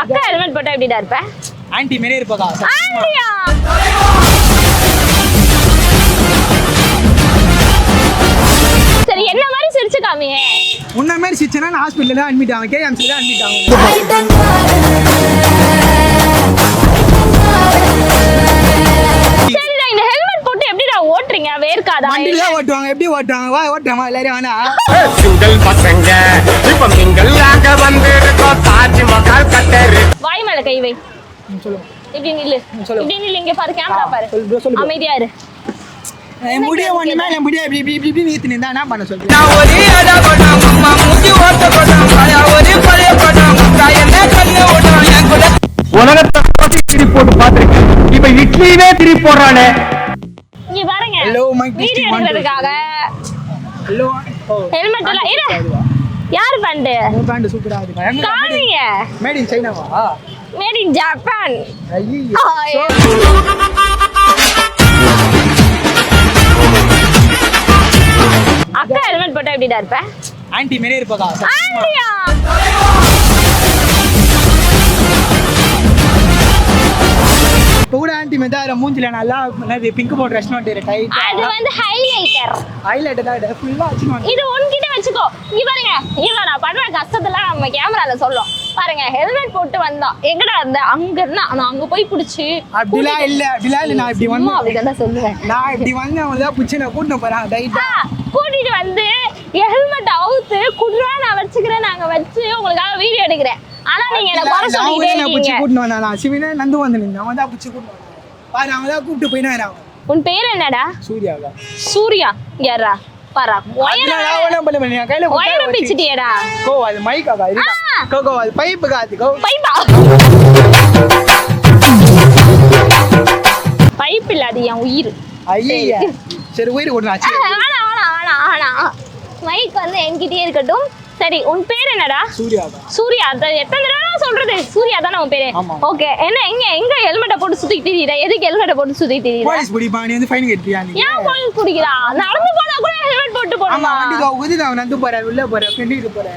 அக்கா ஹெல்மெட் போட்டா எப்படிடா இருப்ப? ஆன்ட்டி மேலே இருப்பக்கா. ஆண்டியா? சரி என்ன மாதிரி சிரிச்சு காமிங்க. உன்ன மாதிரி சிரிச்சனா நான் ஹாஸ்பிடல்ல அட்மிட் ஆவேன். கேஎம்சில அட்மிட் ஆவேன். சரிடா இந்த ஹெல்மெட் போட்டு எப்படிடா ஓட்றீங்க? வேர்க்காதா? வண்டில ஓட்டுவாங்க. எப்படி ஓட்டுவாங்க? வா ஓட்டுமா எல்லாரும் வாடா. சிங்கிள் பசங்க இப்ப மிங்கிள் ஆக வந்திருக்கோம். தாஜ்மஹால் கட்டரு. வாய் மேல கை வை. சொல்லு. இப்படி நில்லு. இப்படி நில்லு. இங்க பாரு கேமரா பாரு. சொல்லு. அமைதியா இரு. முடிய ஒண்ணுமே இல்ல. முடிய இப்படி நீத்து நின்றா என்ன பண்ண சொல்றேன்? நான் ஒரே அடா போட்டா அம்மா மூஞ்சி ஓட்ட போட்டா பழைய ஒரே பழைய போட்டா முக்கா என்ன கண்ணு ஓட்டா என் கூட உலகத்தை திரி போட்டு பாத்துருக்கேன். இப்ப இட்லியே திரி போடுறானே. இங்க பாருங்க. ஹலோ மைக் வீடியோ எடுக்கிறதுக்காக ஹலோ ஹெல்மெட் எல்லாம் இரு. யார் பேண்ட்? உங்க பேண்ட் சூப்பரா இருக்கு. காமிங்க. மேட் இன் சைனாவா? Made in Japan. ஐயோ. அக்கா ஹெல்மெட் போட்டா எப்படிடா இருப்ப? ஆன்ட்டி மேலே இருப்பக்கா. ஆண்டியா? இப்போ கூட ஆன்ட்டி மேல மூஞ்சில நல்லா பிங்க் போட் ரெஸ்டாரண்ட் டைட். அது வந்து ஹைலைட்டர். ஹைலைட் தான் ஃபுல்லா வச்சுனோம். இது உன்கிட்ட வச்சுக்கோ. இங்க பாருங்க. இவன் நான் பண்ற கஷ்டத்தெல்லாம் நம்ம கேமரால சொல்றோம். பாருங்க ஹெல்மெட் போட்டு வந்தான். எங்கடா இருந்த? அங்க இருந்தா நான் அங்க போய் புடிச்சு. அப்படிலாம் இல்ல. நான் இப்படி வந்து அப்படிதான் சொல்லுவேன். நான் இப்படி வந்து அவங்க தான் புடிச்சு நான் கூட்டிட்டு போறேன் டைட்டா. கூட்டிட்டு வந்து ஹெல்மெட் அவுத்து குடுறா நான் வச்சுக்கிறேன். நாங்க வச்சு உங்களுக்காக வீடியோ எடுக்கிறேன். ஆனா நீங்க என்ன குறை சொல்லிட்டே இருக்கீங்க. புடிச்சு கூட்டிட்டு வந்தானா சிவனே நந்து வந்து நின்னு அவன் தான் புடிச்சு கூட்டிட்டு வந்தான். பாரு அவன் தான் கூப்பிட்டு போயினாரா. உன் பேர் என்னடா? சூர்யாவா? சூர்யா. யாரா? பாரா. ஒயரம் பண்ணி கையில ஒயரம் பிச்சிட்டியேடா. கோ அது மைக்காக இருக்கா. கோ அது பைப் காத்து கோ. பைப்பா? பைப் இல்ல அது என் உயிர். ஐயா. சரி உயிர் ஓடுறாச்சு. ஆனா மைக் வந்து என்கிட்டயே இருக்கட்டும். சரி உன் பேர் என்னடா? சூர்யாவா? சூர்யா. எத்தனை தடவை சொல்றது? சூர்யா தானே உன் பேரு? ஓகே. என்ன எங்க ஹெல்மெட்டை போட்டு சுத்திட்டு திரியுற? எதுக்கு ஹெல்மெட்டை போட்டு சுத்திட்டு திரியுற? போலீஸ் பிடிப்பா நீ வந்து ஃபைன் கட்டியா நீ? ஏன் போலீஸ் பிடிக்கிறா? நடந்து போனா கூட ஹெல்மெட் போட்டு போணுமா? வண்டிக்கு உதிர அவன் நந்து போற உள்ள போற ஃப்ரெண்டுக்கு போற.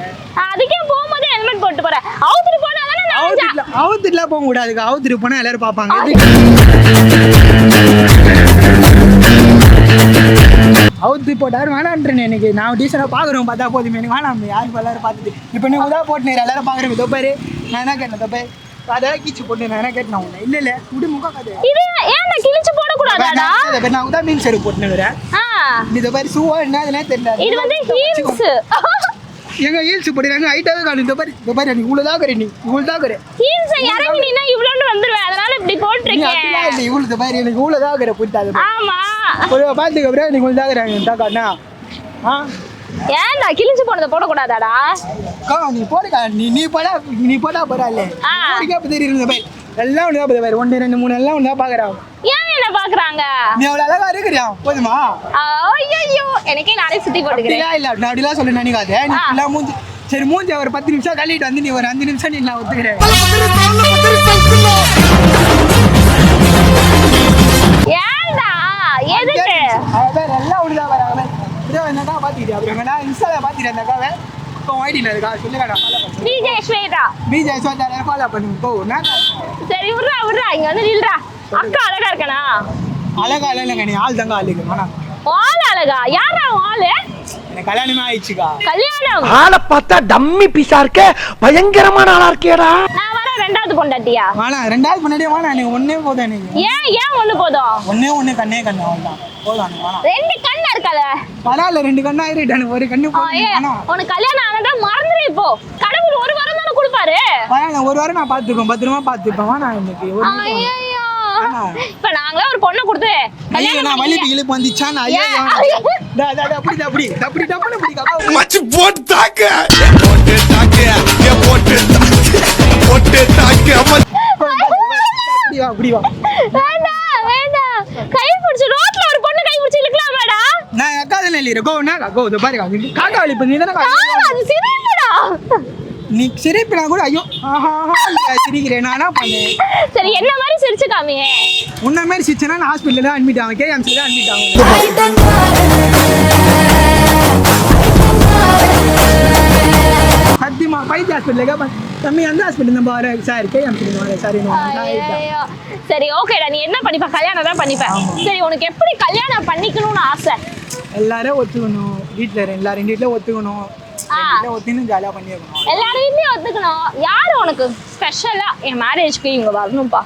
அதுக்கே போகும்போது ஹெல்மெட் போட்டு போற. அவுத்துட்டு போனா தானே அவுத்துட்டுலாம் போக கூடாது. அவுத்துட்டு போனா எல்லாரும் பாப்பாங்க. அவுத்து போட்டாரு வேணான்றேன். எனக்கு நான் டீசெண்டாக பார்க்குறோம் பார்த்தா போதுமே. எனக்கு வேணாம் யாருக்கு எல்லாரும் பார்த்துட்டு இப்போ நீ உதா போட்டு எல்லாரும் பார்க்குறேன். தொப்பாரு நான் என்ன கேட்டேன்? தொப்பை அதான் கீச்சு போட்டு நான் என்ன கேட்டேன் உன்னை? இல்ல விடு முக்கா கதை. இது ஏன் கிழிச்சு போட கூடாதாடா? நான் உதா மீன் செருப்பு போட்டுனுறேன். நீ தொப்பாரு சூவா என்ன அதெல்லாம் தெரியல. இது வந்து ஹீல்ஸ். எங்க ஹீல்ஸ் போடுறாங்க ஹைட்டாவே காணும். தொப்பாரு நீ இவ்வளவுதான் கரை. நீ இவ்வளவுதான் கரை. ஹீல்ஸ் இறங்கி நீனா இவ்வளோன்னு வந்துருவேன். அதனால இப்படி போட்டுருக்கேன். இவ்வளவு தொப்பாரு எனக்கு இவ்வளவுதான் கரை புரியாது. ஆமா ஒரு பாத்துக்கு அப்புறம் நீ இவ்வளவுதான் கரை தாக்காண்ணா. ஏன்டா கிழிச்சு போனதை போடக்கூடாதாடா? நீ போடுக்கா. நீ போடா பரவாயில்ல. தெரியுது பாரு எல்லாம் ஒண்ணுதான் பாரு. 1 2 3 எல்லாம் ஒண்ணுதான் பாக்குறான். ஏன் என்ன பாக்குறாங்க? நீ அவ்வளவு அழகா இருக்கிறியா போதுமா? ஐயோ எனக்கே நானே சுத்தி போட்டுக்கிறேன். இல்ல நான் அப்படிலாம் சொல்ல நினைக்காத. நீ எல்லாம் மூஞ்சி சரி மூஞ்சி ஒரு 10 நிமிஷம் கழிட்டு வந்து நீ ஒரு 5 நிமிஷம் நீ நான் ஒத்துக்கிறேன். ஏன்டா எதுக்கு? எல்லாம் ஒண்ணுதான் வராங்க. என்னக்கா பாத்துக்கிட்டியா? அப்புறம் நான் இன்ஸ்டால பாத்துக்கிறேன். அந்த அக்காவை இப்போ ஐடியில் இருக்கா சொல்லுங்க. நான் ஃபாலோ பண்ணுறேன். விஜய் ஸ்வேதா. விஜய் ஸ்வேதா ஃபாலோ பண்ணுங்க. போ சரி விட்றா இங்க வந்து நில்றா. அக்கா அழகா இருக்கனா? அழகா இல்லைங்க. நீ ஆள் தங்க ஆளுக்கு வேணாம். ஆள் அழகா? யாரா ஆளு? எனக்கு கல்யாணமே ஆயிடுச்சுக்கா. கல்யாணம்? ஆளை பார்த்தா டம்மி பீஸா இருக்க. பயங்கரமான ஆளா இருக்கேடா. நான் வர ரெண்டாவது பொண்டாட்டியா? வேணா ரெண்டாவது பொண்டாட்டியா வேணா. நீ ஒன்னே போதும் எனக்கு. ஏன் ஒண்ணு போதும்? ஒன்னே கண்ணே கண்ணு அவ்வளோதான் போதும். வேணாம் 2 கண்ணு இருக்கால? பரவாயில்ல 2 கண்ணா ஆயிட்டானு. ஒரு கண்ணு உனக்கு கல்யாணம் ஆனதா மறந்துடு. இப்போ கடவுள் 1 வாரம் தானே கொடுப்பாரு. பரவாயில்ல 1 வாரம் நான் பாத்துப்பேன். பத்திரமா பாத்துப்பேன். வேணா எனக்கு இப்ப நாங்களே ஒரு பொண்ணை கொடுத்து நான் வலிப்பு இழுப்பு வந்துச்சா நான் அப்படி மச்சி போட்டு தாக்கு போட்டு தாக்கு போட்டு போட்டு தாக்கு அப்படி வா. வேண்டாம் கை பிடிச்சு ரோட்ல ஒரு பொண்ணு கை பிடிச்சு இழுக்கலாமாடா? நான் அக்கா தானே இல்ல. கோ பாருங்க காக்கா வலிப்பு நீ தானே. அது சிரிப்புடா. நீ சிரிப்பினா கூட ஐயோ சிரிக்கிறேன். நான் என்ன பண்ணேன்? சரி என்ன மாதிரி சிரிச்சு காமிங்க. உன்ன மாதிரி சிரிச்சனா நான் ஹாஸ்பிடல்ல அட்மிட் ஆவேன். கேஎம்சில அட்மிட் ஆவேன். சத்தியமா பைத்திய ஹாஸ்பிடல்ல தம்பி அந்த ஹாஸ்பிட்டல் நம்ம வர சார் கேஎம்சி வர சார் ஐயையோ. சரி ஓகேடா, நீ என்ன பண்ணிப்ப? கல்யாணம் தான் பண்ணிப்ப. சரி, உனக்கு எப்படி கல்யாணம் பண்ணிக்கணும்னு ஆசை? எல்லாரும் ஒத்துக்கணும், வீட்டில் எல்லாரும் வீட்டில் ஒத்துக்கணும், ஒத்துன்னு ஜாலியாக பண்ணிக்கணும். எல்லாரும் வீட்லயும் ஒத்துக்கணும். யாரு உனக்கு ஸ்பெஷலா என் மேரேஜ்க்கு இவங்க வரணும்பா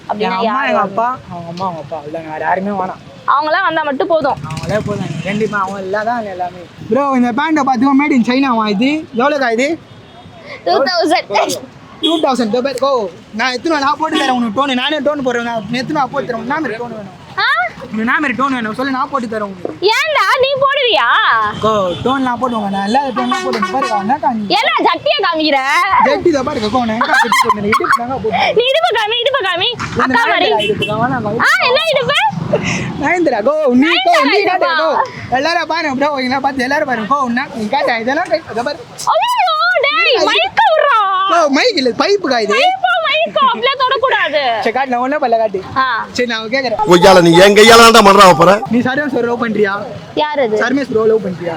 அப்படின்னா எங்கள் அம்மா யாரு? எங்கள் அப்பா, அவங்க அம்மா அவங்க அப்பா இல்லை, வேறு யாருமே வேணாம். அவங்களாம் வந்தா மட்டும் போதும். அவங்களே போதும் கண்டிப்பாக, அவங்க எல்லாம் தான் எல்லாமே. ப்ரோ இந்த பேண்ட்டை பார்த்துக்கோ, மேட் இன் சைனாவா இது? எவ்வளோக்கா இது? 2000. 2000 ரூபாய். ஓ நான் எத்தனை நான் போட்டு தரேன் உனக்கு டோனு. நானே டோன் போடுறேன். நான் எத்தனை போட்டு தரேன். என்ன மாதிரி டோன் வேணும்? என்ன மாதிரி டோன் வேணும் சொல்லி நான் போட்டு தரேன் உங்களுக்கு. ஏன்டா நீ போடுவியா? கோ டோன் நான் போடுவேங்க. நான் எல்லா டோன்லாம் போடுவேன். பாருங்க என்னக்கா நீ ஏன்னா ஜட்டியை காமிக்கிற? ஜட்டி தான் பாருங்க. கோ நான் எங்க ஜட்டி போடுறேன். இடுப்பு தாங்க போடுறேன். நீ இடுப்பு காமி, இடுப்பு காமி. அக்கா மாதிரி. என்ன இடுப்பு? நயந்திரா கோ நீ காட்டு கோ. எல்லாரும் பாருங்க ப்ரோ, இங்க பார்த்து எல்லாரும் பாருங்க. கோ நீ காட்டு இதெல்லாம் இத பாரு. ஐயோ டேய் மைக்க விடுறா. கோ மைக் இல்ல பைப்புக்கா இது. மைக்க அப்படியே தொட கூடாது. சரி காட்டு நான் ஒண்ணே பல்ல காட்டு. சரி நான் கேக்குறேன். ஒய்யால நீ என் கையால பண்றா போற. நீ சர்வேஸ் ப்ரோ லவ் பண்றியா? யார் அது? சர்வேஸ் ப்ரோ லவ் பண்றியா?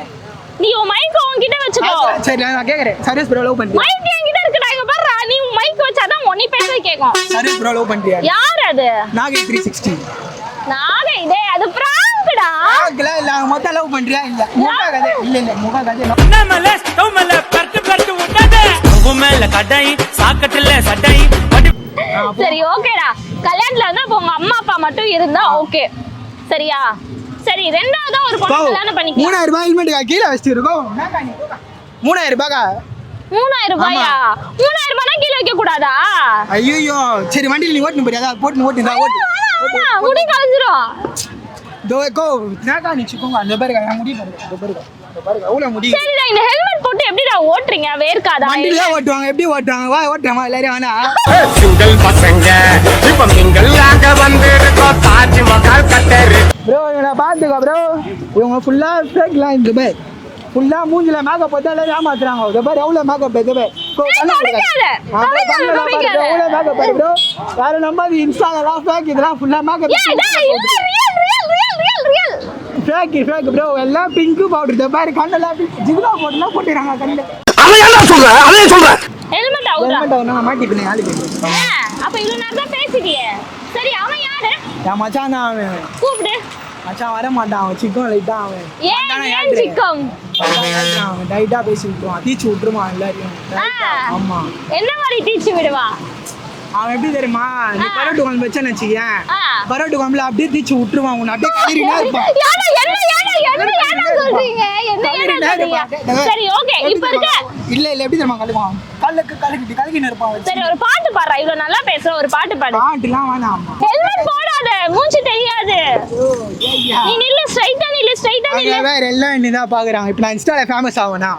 நீ உன் மைக்க உன்கிட்ட வச்சுக்கோ. சரி நான் கேக்குறேன். சர்வேஸ் ப்ரோ லவ் பண்றியா? மைக் என்கிட்ட இருக்குடா, இங்க பாருடா. நீ மைக் வச்சாதான் நீ பேசுறது கேக்கும். சர்வேஸ் ப்ரோ லவ் பண்றியா? யார் அது? நாகை 360. நாகை டேய் அது பிராங்க்டா. நாகல இல்ல மொத்த லவ் பண்றியா? இல்ல முகா கதை இல்ல முகா கதை. நம்மல ஸ்டோமல பர்ட் பர்ட் விட்டதே உமேல கடை சாக்கட்டல சட்டை. சரி ஓகேடா, கல்யாணத்துல வந்து அப்ப உங்க அம்மா அப்பா மட்டும் இருந்தா ஓகே சரியா? சரி ரெண்டாவதா ஒரு பொண்ணு கல்யாணம் பண்ணிக்கலாம். 3000 ரூபாய் ஹெல்மெட் கீழ வச்சிட்டு இருக்கோம். 3000 ரூபாய்க்கா? 3000 ரூபாயா? 3000 ரூபாய் கீழ வைக்க கூடாதா? ஐயோ சரி வண்டியில நீ ஓட்டுன போறியா? போட்டு ஓட்டுடா ஓட்டு. முடி கலஞ்சிரும். தோக்கோ நாகா நீ சிக்கோங்க. அந்த பாருங்க நான் முடி பாருங்க. அந்த பாருங்க. அந்த பாருங்க அவ்வளவு முடி. சரிடா, இந்த ஹெல்மெட் போட்டு எப்படிடா ஓட்றீங்க? வேர்க்காதா? வண்டியில ஓட்டுவாங்க. எப்படி ஓட்டுவாங்க? வா ஓட்டுறமா எல்லாரும் வேணா. சிங்கிள் பசங்க இப்ப சிங்கிள் ஆக வந்திருக்கோம் தாஜ்மஹால் கட்டரு. ப்ரோ இவனை பாத்துக்கோ ப்ரோ. இவங்க ஃபுல்லா ஃபேக்லாம் இந்த பே. ஃபுல்லா மூஞ்சில மேக்கப் போட்டு எல்லாரும் ஏமாத்துறாங்க. இந்த பாரு எவ்வளவு மேக்கப் இந்த பே. எவ்வளவு மேக்கப் பாரு ப்ரோ. வேற நம்பாது இன்ஸ்டாலாம் ஃபேக் இதெல்லாம் ஃபுல்லா மேக்கப். Fake fake bro. எல்லாம் பிங்க் பவுடர் இந்த பாரு கண்ணெல்லாம் ஜிகுலா போட்டுலாம் போட்டுறாங்க கண்ணுல. அதை என்ன சொல்ற? அதே சொல்ற. ஹெல்மெட் அவுடா. ஹெல்மெட் நான் மாட்டிட்டேன் ஆளுக்கு. அப்ப இவ்வளவு நேரம் தான் பேசிட்டியே. சரி அவன் யாரு? என் மச்சான் தான் அவன். கூப்பிடு. மச்சான் வர மாட்டான். அவன் சிக்கம் லைட்டா அவன். ஏன் சிக்கம்? அவன் டைட்டா பேசி விட்டுருவான். தீச்சு விட்டுருமா எல்லாரையும். ஆமா என்ன மாதிரி டீச்சு விடுவா? அவன் எப்படி தெரியுமா? நீ பரோட்டு குழம்பு வச்சேன்னு வச்சுக்கேன். பரோட்டு குழம்புல அப்படியே தீச்சு விட்டுருவான். உன்னை அப்படியே கலரினா இருப்பான். சொல்றீங்க என்ன சொல்றீங்க? சரி ஓகே இப்ப இருக்க இல்ல இல்ல எப்படி தெரியுமா கலக்குவான்? கலக்கின்னு இருப்பான். சரி ஒரு பாட்டு பாடுறா. இவ்வளவு நல்லா பேசுற ஒரு பாட்டு பாடு. பாட்டுலாம் வேணாம். ஹெல்மெட் போடாத, மூஞ்சி தெரியாது. நீ நில்லு, ஸ்ட்ரைட்டா நில்லு, ஸ்ட்ரைட்டா நில்லு. வேற எல்லாம் என்னதான் பாக்குறாங்க. இப்ப நான் இன்ஸ்டால ஃபேமஸ் ஆவனா?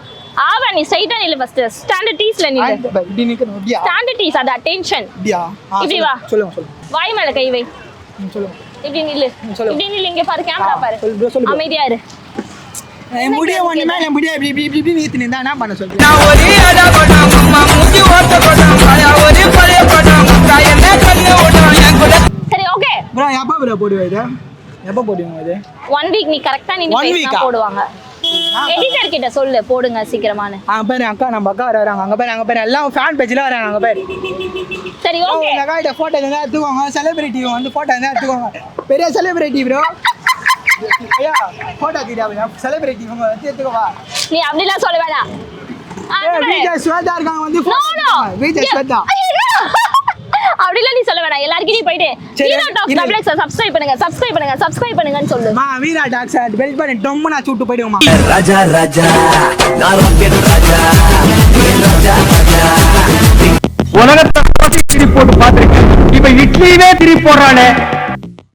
ஆவா, நீ ஸ்ட்ரைட்டா நில்லு ஃபர்ஸ்ட். ஸ்டாண்டர்ட் டீஸ்ல நில்லு. இப்படி நிக்கணும். அப்படியா? ஸ்டாண்டர்ட் டீஸ் அது அட்டென்ஷன். அப்படியா? இப்படி வா. சொல்லுங்க. வாய் மேல கை வை. சொல்லுங்க. இப்படி நில்லு. இப்படி நில்லு. இங்க பாரு, கேமரா பாரு. சொல்லு. அமைதியா இரு. முடிய ஒண்ணுமே இல்ல. முடிய இப்படி நீத்து நின்றா என்ன பண்ண சொல்றேன்? நான் ஒரே அடா போட்டா அம்மா மூஞ்சி ஓட்ட போட்டா பழைய ஒரே பழைய போட்டா முக்கா என்ன கண்ணு ஓடும் என் கூட. சரி ஓகே ப்ரோ எப்போ ப்ரோ போடுவா இது? எப்போ போடுவீங்க இது? 1 வீக் நீ கரெக்ட்டா நீ 1 பேசினா week-ஆ? போடுவாங்க. எடிட்டர் கிட்ட சொல்லு போடுங்க சீக்கிரமானு. பாரு அக்கா நம்ம அக்கா வராங்க. அங்க பாரு எல்லாம் ஃபேன் பேஜ்ல வராங்க. அங்க பாரு. சரி ஓகே இந்த காய்ட போட்டோ இருந்தா எடுத்துக்கோங்க. செலிபிரிட்டி வந்து போட்டோ இருந்தா எடுத்துக்கோங்க. பெரிய செலிபிரிட்டி ப்ரோ. ஐயா போட்டோ தீடாவா? செலிபிரிட்டி உங்க எடுத்துக்கோவா. நீ அப்படிலாம் சொல்ல வேணாம். விஜய் ஸ்வேதா இருக்காங்க வந்து நோ விஜய் ஸ்வேதா. அப்படிலாம் நீ சொல்ல வேணாம். எல்லார்கிட்டயும் போயிடு ஹீரோ டாக்ஸ் டபுள் சப்ஸ்கிரைப் பண்ணுங்கன்னு சொல்லு. வீரா டாக்ஸ் பெல் பண்ணி டொம்முனா சுட்டு போய்டுமா. ராஜா ராஜா நான் ராக்கெட் ராஜா ராஜா ராஜா. உலகத்தை திருப்பி போட்டு பார்த்திருக்கேன். இப்ப இட்லியே திருப்பி போடுறானே.